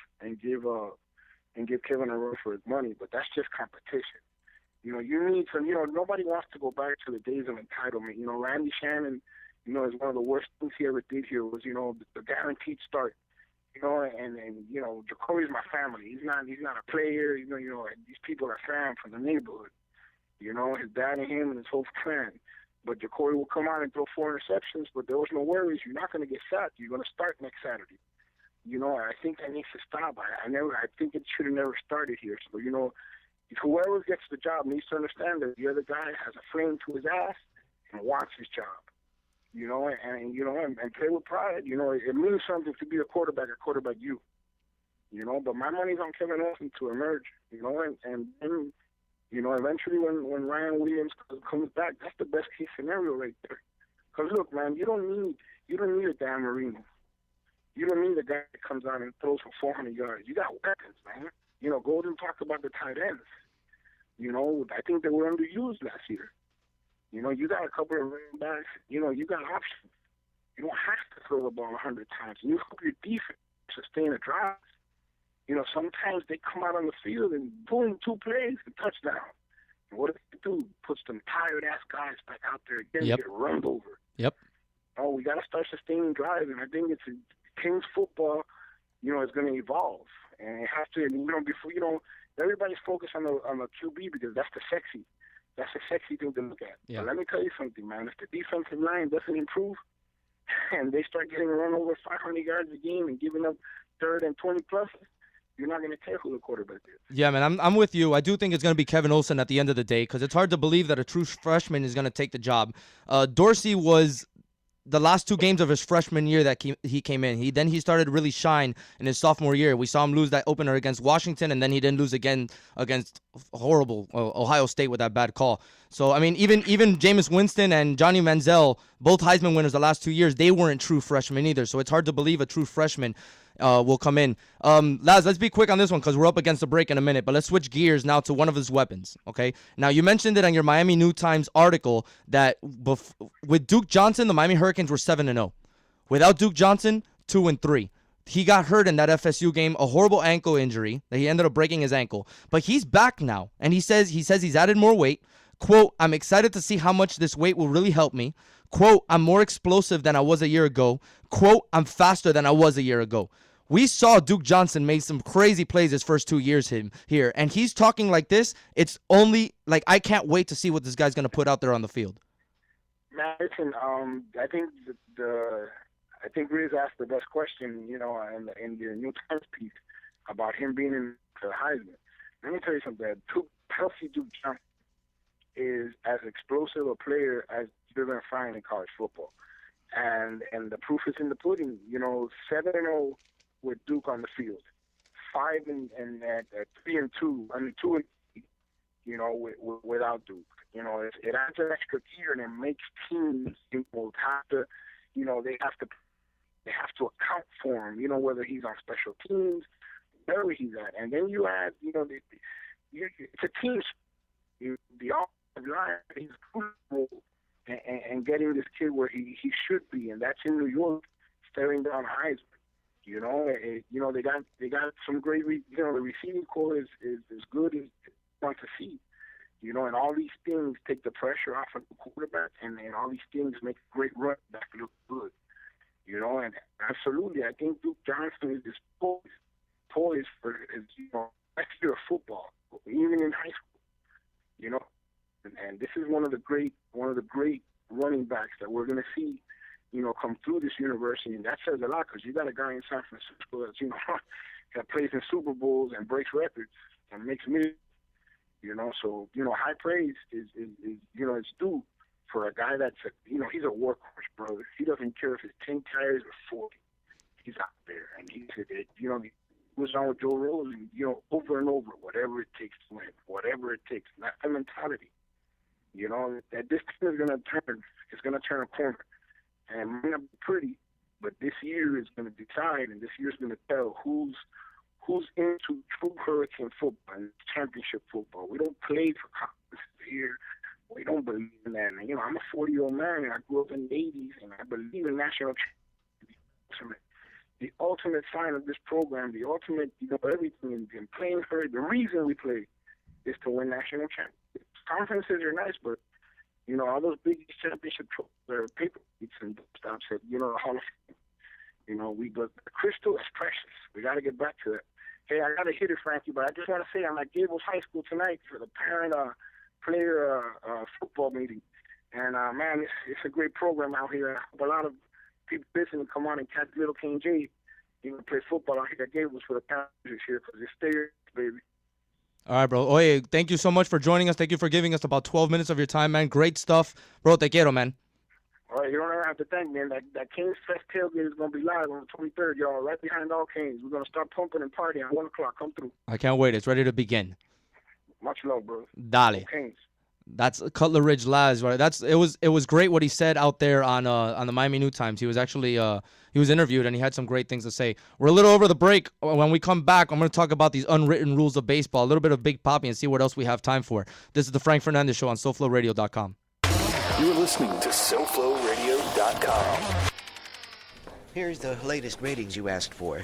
Kevin a run for his money. But that's just competition. You need some. Nobody wants to go back to the days of entitlement. Randy Shannon, is one of the worst things he ever did here was the guaranteed start. And Jacory's my family. He's not a player. These people are fans from the neighborhood. His dad and him and his whole clan. But Jacory will come out and throw 4 interceptions, but there was no worries. You're not going to get sacked. You're going to start next Saturday. I think that needs to stop. I think it should have never started here. So, whoever gets the job needs to understand that the other guy has a flame to his ass and wants his job. And play with pride. It means something to be a quarterback you. But my money's on Kevin Olsen to emerge. And eventually when Ryan Williams comes back, that's the best case scenario right there. Because look, man, you don't need a Dan Marino. You don't need a guy that comes out and throws for 400 yards. You got weapons, man. Golden talked about the tight ends. I think they were underused last year. You got a couple of running backs. You got options. You don't have to throw the ball 100 times. You help your defense sustain a drive. Sometimes they come out on the field and boom, 2 plays, a touchdown. And what do they do? Puts them tired-ass guys back out there again and get run over. Yep. We got to start sustaining drives, and I think it's Kings football, is going to evolve. And it has to, everybody's focused on the QB because that's the sexy thing to look at. Yeah. But let me tell you something, man. If the defensive line doesn't improve and they start getting run over 500 yards a game and giving up 3rd and 20 plus, you're not going to care who the quarterback is. Yeah, man, I'm with you. I do think it's going to be Kevin Olsen at the end of the day because it's hard to believe that a true freshman is going to take the job. Dorsey was the last 2 games of his freshman year that he came in. He started to really shine in his sophomore year. We saw him lose that opener against Washington, and then he didn't lose again against horrible Ohio State with that bad call. So, I mean, even Jameis Winston and Johnny Manziel, both Heisman winners the last 2 years, they weren't true freshmen either. So it's hard to believe a true freshman will come in. Laz, let's be quick on this one because we're up against the break in a minute, but let's switch gears now to one of his weapons, okay? Now, you mentioned it on your Miami New Times article that with Duke Johnson, the Miami Hurricanes were 7-0. Without Duke Johnson, 2-3. He got hurt in that FSU game, a horrible ankle injury that he ended up breaking his ankle. But he's back now, and he says he's added more weight. Quote, I'm excited to see how much this weight will really help me. Quote, I'm more explosive than I was a year ago. Quote, I'm faster than I was a year ago. We saw Duke Johnson make some crazy plays his first 2 years here, and he's talking like this. It's only like I can't wait to see what this guy's gonna put out there on the field. Man, listen, I think I think Riz asked the best question, you know, in the New Times piece about him being in the Heisman. Let me tell you something. Healthy Duke Johnson is as explosive a player as you're going to find in college football. And the proof is in the pudding. You know, 7-0 with Duke on the field, 5 and 3-2, I mean 2 and 3, you know, without Duke. You know, it adds an extra gear and it makes teams, you know, have to, you know, they have to account for him. You know, whether he's on special teams, wherever he's at, and then you add, you know, it's a team. The offensive line, he's crucial and getting this kid where he should be, and that's in New York, staring down Heisman. You know, they got some great. You know, the receiving core is good as you want to see. You know, and all these things take the pressure off of the quarterback, and all these things make a great run back look good. You know, and absolutely, I think Duke Johnson is poised for his, you know, next year of football, even in high school. You know, and this is one of the great running backs that we're going to see, you know, come through this university, and that says a lot because you got a guy in San Francisco that's, you know, that plays in Super Bowls and breaks records and makes millions. You know, so, you know, high praise is you know, it's due for a guy that's, you know, he's a workhorse, brother. He doesn't care if it's 10 carries or 40. He's out there, and you know, he was on with Joe Rosen, you know, over and over, whatever it takes to win, whatever it takes. That's the mentality. You know, that this team is going to turn. It's going to turn a corner. And it might not be pretty, but this year is going to decide, and this year is going to tell who's into true Hurricane football and championship football. We don't play for conferences here. We don't believe in that. And, you know, I'm a 40-year-old man, and I grew up in the 80s, and I believe in national championship. The ultimate sign of this program, the ultimate, you know, everything in playing her, the reason we play is to win national championships. Conferences are nice, but, you know, all those big championship paper beats and stops at, you know, the Hall of Fame. You know, but the crystal is precious. We got to get back to it. Hey, I got to hit it, Frankie, but I just want to say I'm at Gables High School tonight for the parent-player football meeting. And, man, it's a great program out here. I hope a lot of people listening come on and catch Little King J, you know, play football out here at Gables for the parents this year because it's there, baby. All right, bro. Oye, thank you so much for joining us. Thank you for giving us about 12 minutes of your time, man. Great stuff. Bro, te quiero, man. All right, you don't ever have to thank me, man. That Kings Fest tailgate is going to be live on the 23rd, y'all, right behind all Kings. We're going to start pumping and partying at 1 o'clock. Come through. I can't wait. It's ready to begin. Much love, bro. Dale. Go Kings. That's Cutler Ridge Laz, right? It was great what he said out there on the Miami New Times. He was actually he was interviewed and he had some great things to say. We're a little over the break. When we come back, I'm going to talk about these unwritten rules of baseball, a little bit of Big Papi, and see what else we have time for. This is the Frank Fernandez Show on SoFloRadio.com. You're listening to SoFloRadio.com. Here's the latest ratings you asked for.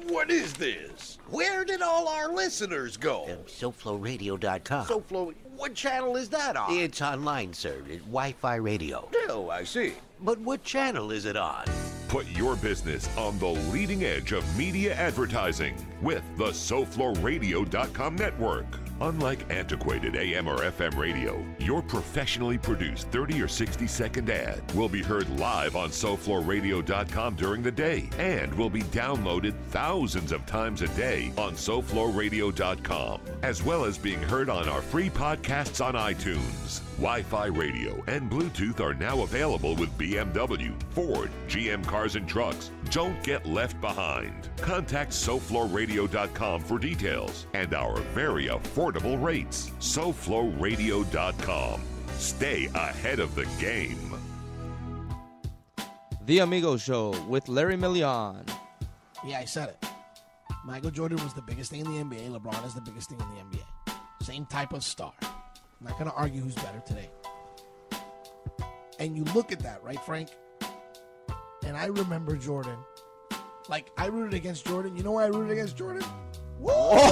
What is this? Where did all our listeners go? SoFloRadio.com. SoFlo, what channel is that on? It's online, sir. Wi-Fi radio. Oh, I see. But what channel is it on? Put your business on the leading edge of media advertising with the SoFloRadio.com network. Unlike antiquated AM or FM radio, your professionally produced 30 or 60-second ad will be heard live on SoFloRadio.com during the day and will be downloaded thousands of times a day on SoFloRadio.com, as well as being heard on our free podcasts on iTunes. Wi-Fi radio and Bluetooth are now available with BMW, Ford, GM Cars and Trucks. Don't get left behind. Contact SoFloRadio.com for details and our very affordable rates. SoFloRadio.com. Stay ahead of the game. The Amigo Show with Larry Million. Yeah, I said it. Michael Jordan was the biggest thing in the NBA. LeBron is the biggest thing in the NBA. Same type of star. I'm not going to argue who's better today. And you look at that, right, Frank? And I remember Jordan. Like, I rooted against Jordan. You know why I rooted against Jordan? Whoa!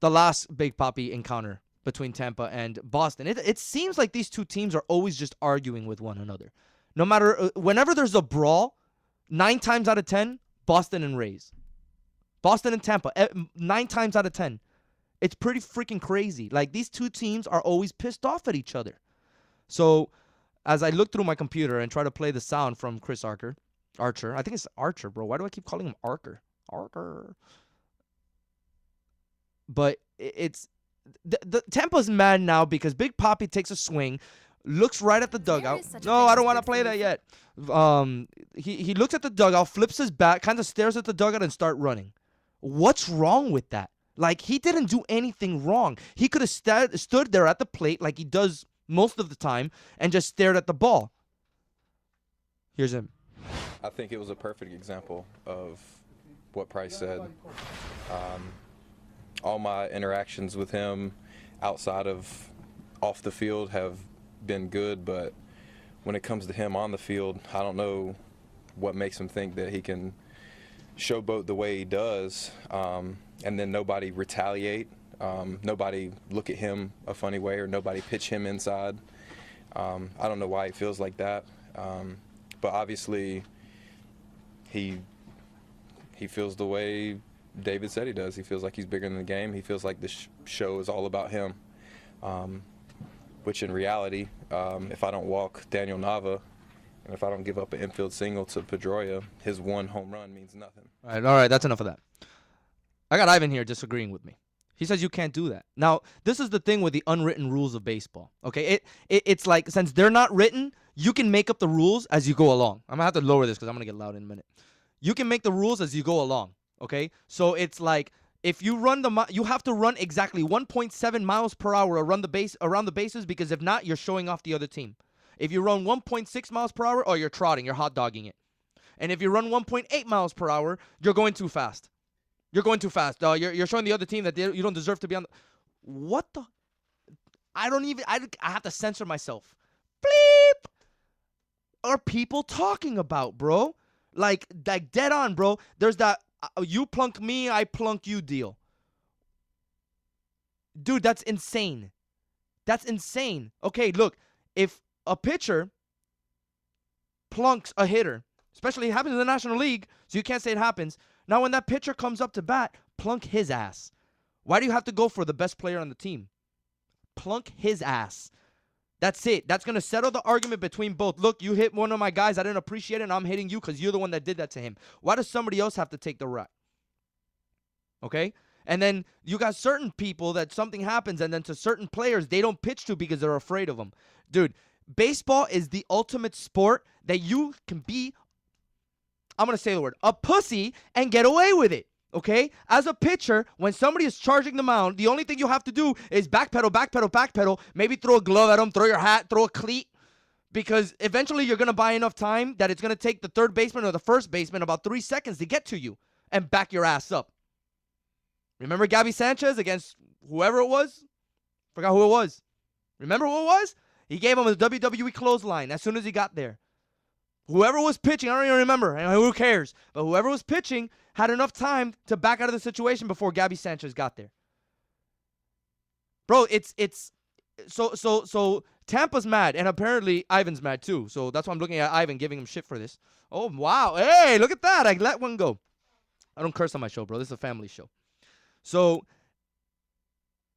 the last Big Papi encounter between Tampa and Boston. It seems like these two teams are always just arguing with one another. No matter, whenever there's a brawl, 9 times out of 10, Boston and Rays. Boston and Tampa, 9 times out of 10. It's pretty freaking crazy. Like, these two teams are always pissed off at each other. So, as I look through my computer and try to play the sound from Chris Archer, I think it's Archer, bro. Why do I keep calling him Archer? But it's the Tampa's mad now because Big Papi takes a swing, looks right at the dugout. No, I don't want to play that yet. He looks at the dugout, flips his bat, kind of stares at the dugout and start running. What's wrong with that? Like, he didn't do anything wrong. He could have stood there at the plate like he does most of the time and just stared at the ball. Here's him. I think it was a perfect example of what Price said. All my interactions with him outside of off the field have been good, but when it comes to him on the field, I don't know what makes him think that he can showboat the way he does, and then nobody retaliate, nobody look at him a funny way, or nobody pitch him inside. I don't know why he feels like that, but obviously he feels the way David said he does. He feels like he's bigger than the game. He feels like this show is all about him, which in reality, if I don't walk Daniel Nava and if I don't give up an infield single to Pedroia, his one home run means nothing. All right, that's enough of that. I got Ivan here disagreeing with me. He says you can't do that. Now, this is the thing with the unwritten rules of baseball. Okay, it's like, since they're not written, you can make up the rules as you go along. I'm going to have to lower this because I'm going to get loud in a minute. You can make the rules as you go along. Okay, so it's like, if you run you have to run exactly 1.7 miles per hour around the bases, because if not, you're showing off the other team. If you run 1.6 miles per hour, you're trotting, you're hot dogging it. And if you run 1.8 miles per hour, you're going too fast. You're going too fast. You're showing the other team that you don't deserve to be on. What the? I have to censor myself. Bleep. Are people talking about, bro? Like dead on, bro. There's that. You plunk me, I plunk you deal. Dude, that's insane. That's insane. Okay, look, if a pitcher plunks a hitter, especially it happens in the National League, so you can't say it happens. Now, when that pitcher comes up to bat, plunk his ass. Why do you have to go for the best player on the team? Plunk his ass. That's it. That's going to settle the argument between both. Look, you hit one of my guys. I didn't appreciate it, and I'm hitting you because you're the one that did that to him. Why does somebody else have to take the rap? Okay? And then you got certain people that something happens, and then to certain players, they don't pitch to because they're afraid of them. Dude, baseball is the ultimate sport that you can be, I'm going to say the word, a pussy and get away with it. Okay? As a pitcher, when somebody is charging the mound, the only thing you have to do is backpedal, maybe throw a glove at them, throw your hat, throw a cleat, because eventually you're going to buy enough time that it's going to take the third baseman or the first baseman about 3 seconds to get to you and back your ass up. Remember Gabby Sanchez against whoever it was? Forgot who it was. Remember who it was? He gave him a WWE clothesline as soon as he got there. Whoever was pitching, I don't even remember, and who cares, but whoever was pitching had enough time to back out of the situation before Gabby Sanchez got there. Bro, so Tampa's mad, and apparently Ivan's mad too. So that's why I'm looking at Ivan, giving him shit for this. Oh, wow. Hey, look at that. I let one go. I don't curse on my show, bro. This is a family show. So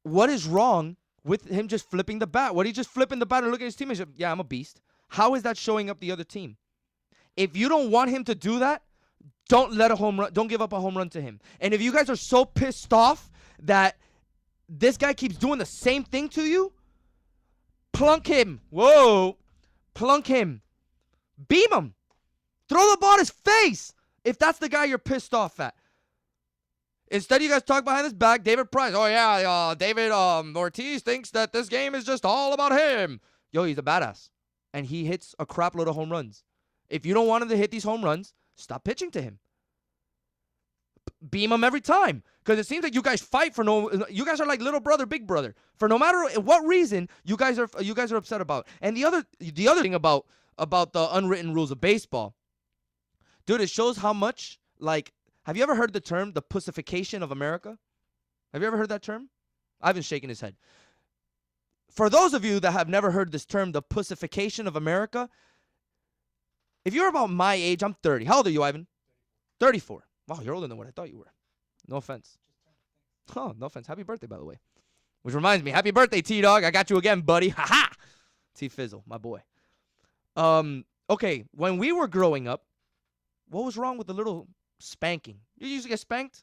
what is wrong with him just flipping the bat? What, he just flipping the bat and looking at his teammates? Yeah, I'm a beast. How is that showing up the other team? If you don't want him to do that, don't let a home run. Don't give up a home run to him. And if you guys are so pissed off that this guy keeps doing the same thing to you, plunk him. Whoa. Plunk him. Beam him. Throw the ball at his face if that's the guy you're pissed off at. Instead, you guys talk behind his back. David Price. Oh, yeah, David Ortiz thinks that this game is just all about him. Yo, he's a badass. And he hits a crap load of home runs. If you don't want him to hit these home runs, stop pitching to him. Beam him every time. Because it seems like you guys fight for you guys are like little brother, big brother. For no matter what reason, you guys are upset about. And the other thing about the unwritten rules of baseball, dude, it shows how much, like, have you ever heard the term the pussification of America? Have you ever heard that term? Ivan's shaking his head. For those of you that have never heard this term, the pussification of America, if you're about my age, I'm 30. How old are you, Ivan? 34. Wow, you're older than what I thought you were. No offense. Oh, no offense. Happy birthday, by the way. Which reminds me, happy birthday, T-Dog. I got you again, buddy. Ha-ha! T-Fizzle, my boy. Okay, when we were growing up, what was wrong with the little spanking? You used to get spanked?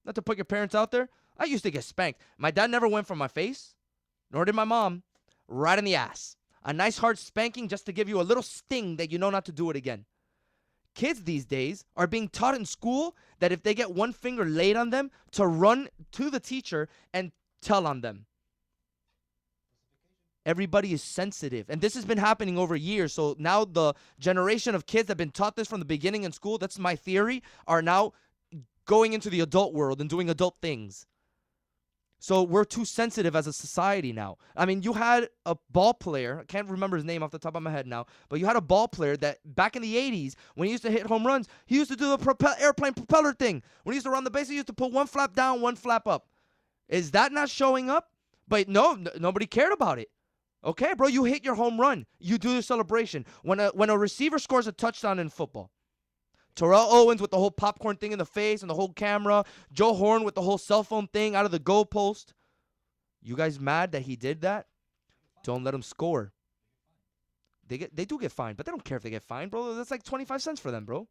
Not to put your parents out there. I used to get spanked. My dad never went for my face, nor did my mom. Right in the ass. A nice hard spanking just to give you a little sting that you know not to do it again. Kids these days are being taught in school that if they get one finger laid on them, to run to the teacher and tell on them. Everybody is sensitive. And this has been happening over years. So now the generation of kids that have been taught this from the beginning in school, that's my theory, are now going into the adult world and doing adult things. So we're too sensitive as a society now. I mean, you had a ball player, I can't remember his name off the top of my head now, but you had a ball player that back in the 80s, when he used to hit home runs, he used to do the airplane propeller thing. When he used to run the base, he used to put one flap down, one flap up. Is that not showing up? But no, nobody cared about it. Okay, bro, you hit your home run. You do the celebration. When a receiver scores a touchdown in football, Terrell Owens with the whole popcorn thing in the face and the whole camera. Joe Horn with the whole cell phone thing out of the goalpost. You guys mad that he did that? Don't let him score. They do get fined, but they don't care if they get fined, bro. That's like 25 cents for them, bro.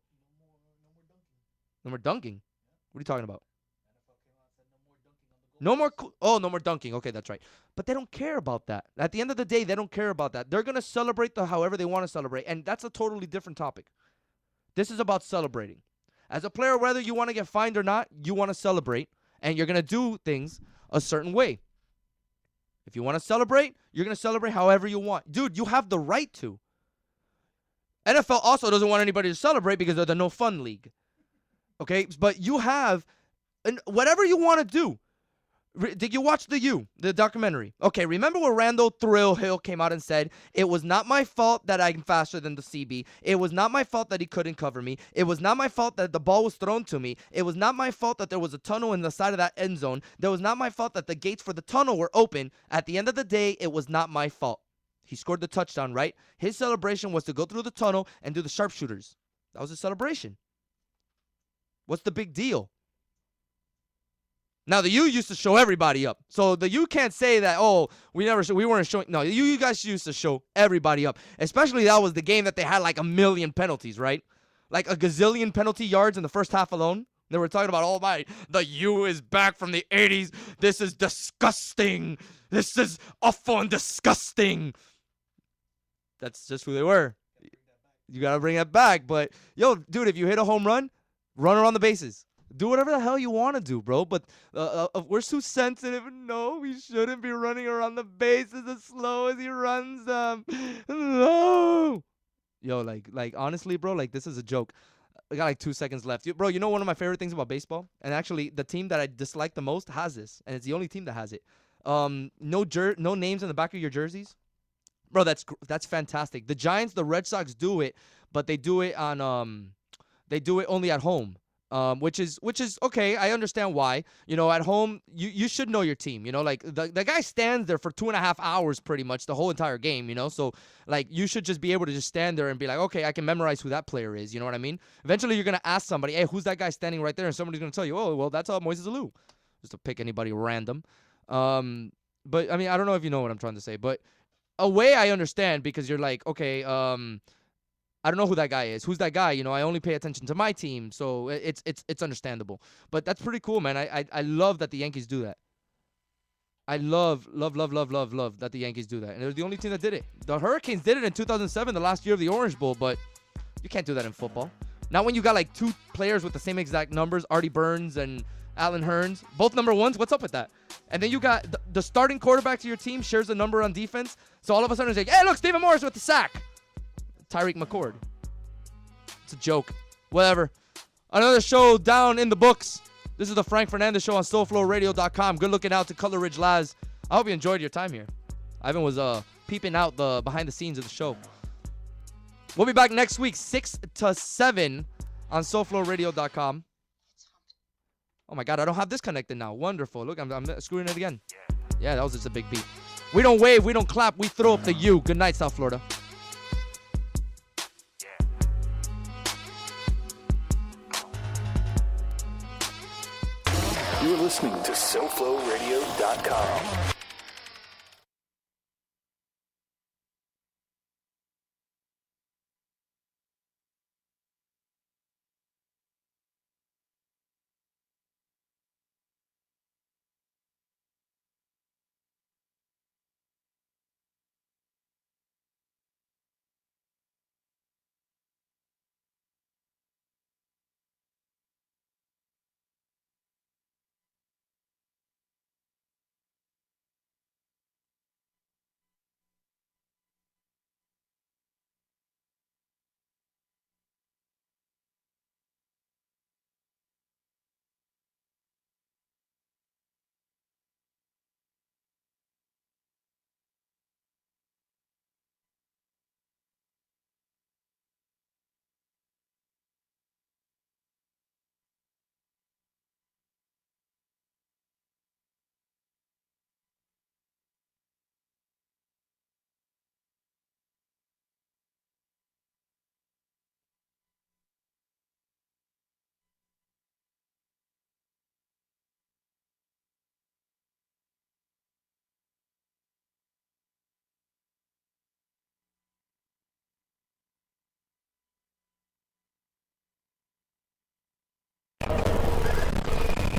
No more dunking. What are you talking about? No more dunking. Okay, that's right. But they don't care about that. At the end of the day, they don't care about that. They're going to celebrate however they want to celebrate, and that's a totally different topic. This is about celebrating. As a player, whether you want to get fined or not, you want to celebrate, and you're going to do things a certain way. If you want to celebrate, you're going to celebrate however you want. Dude, you have the right to. NFL also doesn't want anybody to celebrate because they're the no fun league. Okay? But you have whatever you want to do. Did you watch the documentary? Okay, remember when Randall Thrill-Hill came out and said, it was not my fault that I'm faster than the CB. It was not my fault that he couldn't cover me. It was not my fault that the ball was thrown to me. It was not my fault that there was a tunnel in the side of that end zone. There was not my fault that the gates for the tunnel were open. At the end of the day, it was not my fault. He scored the touchdown, right? His celebration was to go through the tunnel and do the sharpshooters. That was his celebration. What's the big deal? Now, the U used to show everybody up. So the U can't say that, oh, we weren't showing. No, you guys used to show everybody up. Especially that was the game that they had like a million penalties, right? Like a gazillion penalty yards in the first half alone. They were talking about, oh my, the U is back from the 80s. This is disgusting. This is awful and disgusting. That's just who they were. You got to bring that back. But, yo, dude, if you hit a home run around the bases. Do whatever the hell you want to do, bro. But we're too sensitive. No, we shouldn't be running around the bases as slow as he runs them. No. Yo, like honestly, bro, like this is a joke. I got like 2 seconds left. Bro, you know one of my favorite things about baseball? And actually, the team that I dislike the most has this. And it's the only team that has it. No names in the back of your jerseys. Bro, that's fantastic. The Giants, the Red Sox do it, but they do it on they do it only at home. Which is okay. I understand why. You know, at home, you should know your team. You know, like the guy stands there for 2.5 hours pretty much the whole entire game, you know? So, like, you should just be able to just stand there and be like, okay, I can memorize who that player is. You know what I mean? Eventually, you're going to ask somebody, hey, who's that guy standing right there? And somebody's going to tell you, oh, well, that's Moises Alou. Just to pick anybody random. But, I mean, I don't know if you know what I'm trying to say. But a way I understand because you're like, okay, I don't know who that guy is. Who's that guy? You know, I only pay attention to my team, so it's understandable. But that's pretty cool, man. I love that the Yankees do that. I love that the Yankees do that. And they're the only team that did it. The Hurricanes did it in 2007, the last year of the Orange Bowl, but you can't do that in football. Not when you got like two players with the same exact numbers, Artie Burns and Alan Hearns, both number ones. What's up with that? And then you got the starting quarterback to your team shares a number on defense. So all of a sudden it's like, hey, look, Stephen Morris with the sack. Tyreek McCord. It's a joke. Whatever. Another show down in the books. This is the Frank Fernandez Show on SoulFlowRadio.com. Good looking out to Color Ridge Laz. I hope you enjoyed your time here. Ivan was peeping out the behind the scenes of the show. We'll be back next week, 6 to 7 on SoulFlowRadio.com. Oh my God, I don't have this connected now. Wonderful. Look, I'm screwing it again. Yeah, that was just a big beat. We don't wave, we don't clap, we throw up the U. Good night, South Florida. You're listening to SoFloRadio.com.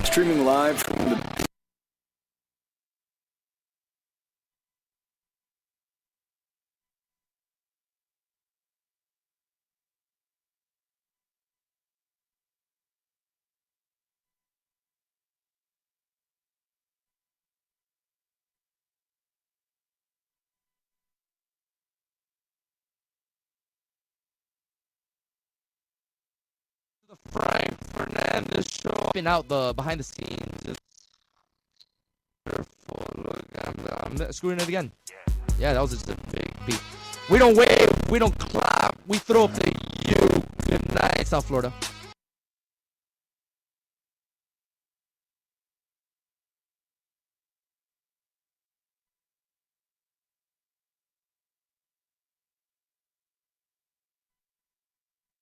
Streaming live from the Fernandez show. Been out the behind the scenes. It's wonderful. Look, I'm screwing it again. Yeah, that was just a big beat. We don't wave, we don't clap, we throw up the U. Good night, South Florida.